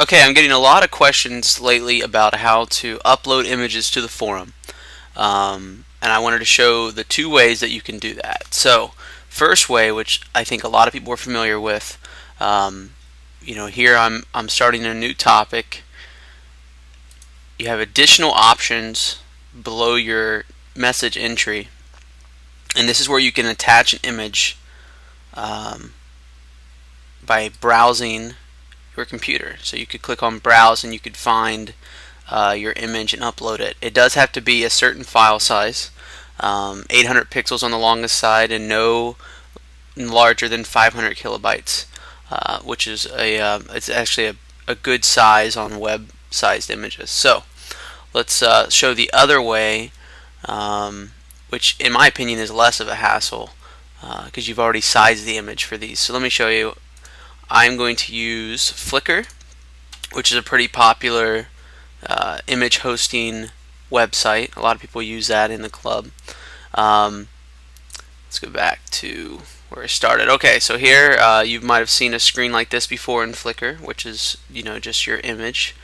Okay, I'm getting a lot of questions lately about how to upload images to the forum. And I wanted to show the two ways that you can do that. So, first way, which I think a lot of people are familiar with, here I'm starting a new topic. You have additional options below your message entry, and this is where you can attach an image by browsing your computer. So you could click on browse and you could find your image and upload it. It does have to be a certain file size, 800 pixels on the longest side and no larger than 500 kilobytes, which is it's actually a good size on web sized images. So let's show the other way, which in my opinion is less of a hassle because you've already sized the image for these. So let me show you. I'm going to use Flickr, which is a pretty popular image hosting website. A lot of people use that in the club. Let's go back to where I started. Okay, so here you might have seen a screen like this before in Flickr, which is just your image.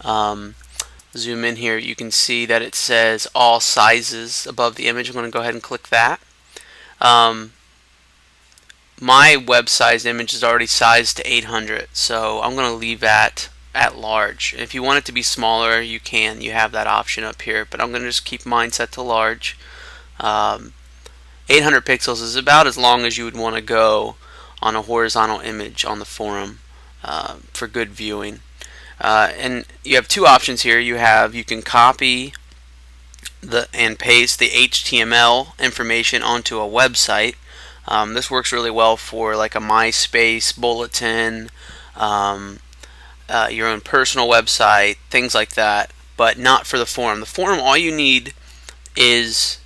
Zoom in here, you can see that it says all sizes above the image. I'm going to go ahead and click that. My web sized image is already sized to 800, so I'm going to leave that at large. If you want it to be smaller, you can. You have that option up here, but I'm going to just keep mine set to large. 800 pixels is about as long as you would want to go on a horizontal image on the forum for good viewing. And you have two options here. You can copy and paste the HTML information onto a website. This works really well for like a MySpace bulletin, your own personal website, things like that, but not for the forum. The forum, all you need is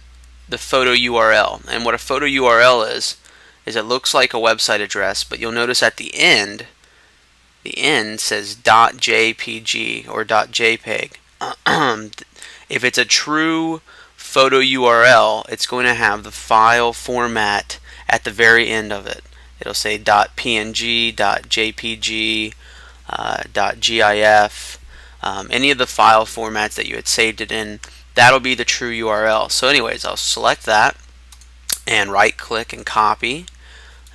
the photo URL. And what a photo URL is it looks like a website address, but you'll notice at the end says .jpg or .jpeg. If it's a true photo URL, it's going to have the file format at the very end of it. It'll say .png, .jpg, .gif, any of the file formats that you had saved it in. That'll be the true URL. So anyways, I'll select that and right click and copy.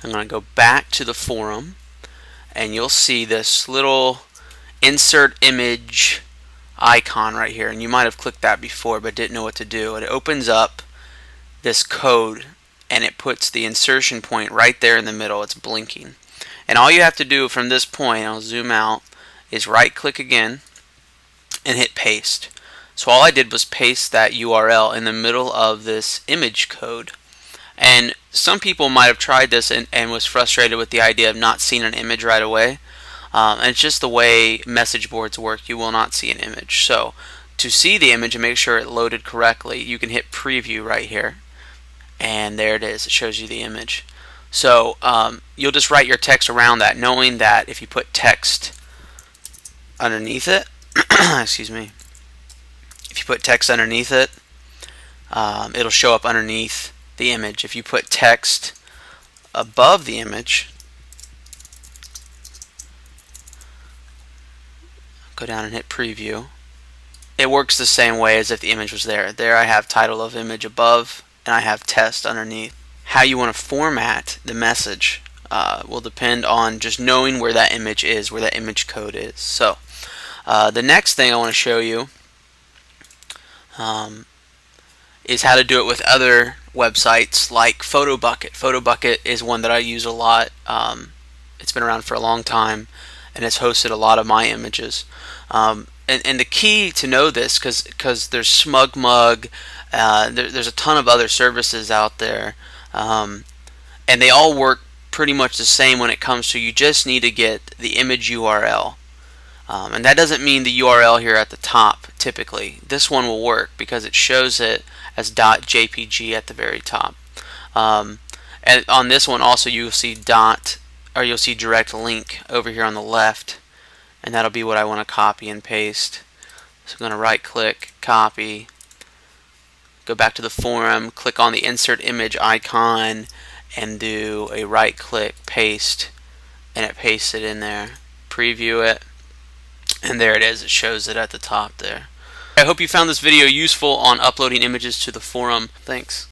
I'm going to go back to the forum and you'll see this little insert image icon right here, and you might have clicked that before but didn't know what to do. And it opens up this code and it puts the insertion point right there in the middle. It's blinking, and all you have to do from this point, I'll zoom out, is right click again and hit paste. So all I did was paste that URL in the middle of this image code. And some people might have tried this and was frustrated with the idea of not seeing an image right away. And it's just the way message boards work. You will not see an image. So to see the image and make sure it loaded correctly, you can hit preview right here, and there it is. It shows you the image. So you'll just write your text around that, knowing that if you put text underneath it excuse me, if you put text underneath it, it'll show up underneath the image. If you put text above the image, go down and hit preview, it works the same way as if the image was there. There I have title of image above and I have test underneath. How you want to format the message will depend on just knowing where that image is, where that image code is. So the next thing I want to show you is how to do it with other websites like PhotoBucket. PhotoBucket is one that I use a lot. It's been around for a long time and it's hosted a lot of my images. And the key to know this, because there's SmugMug, there's a ton of other services out there, and they all work pretty much the same when it comes to you just need to get the image URL. And that doesn't mean the URL here at the top typically. This one will work because it shows it as .jpg at the very top. And on this one also you'll see you'll see direct link over here on the left, and that'll be what I want to copy and paste. So I'm going to right click, copy, go back to the forum, click on the insert image icon and do a right click, paste, and it pastes it in there. Preview it, And there it is, it shows it at the top there. I hope you found this video useful on uploading images to the forum. Thanks.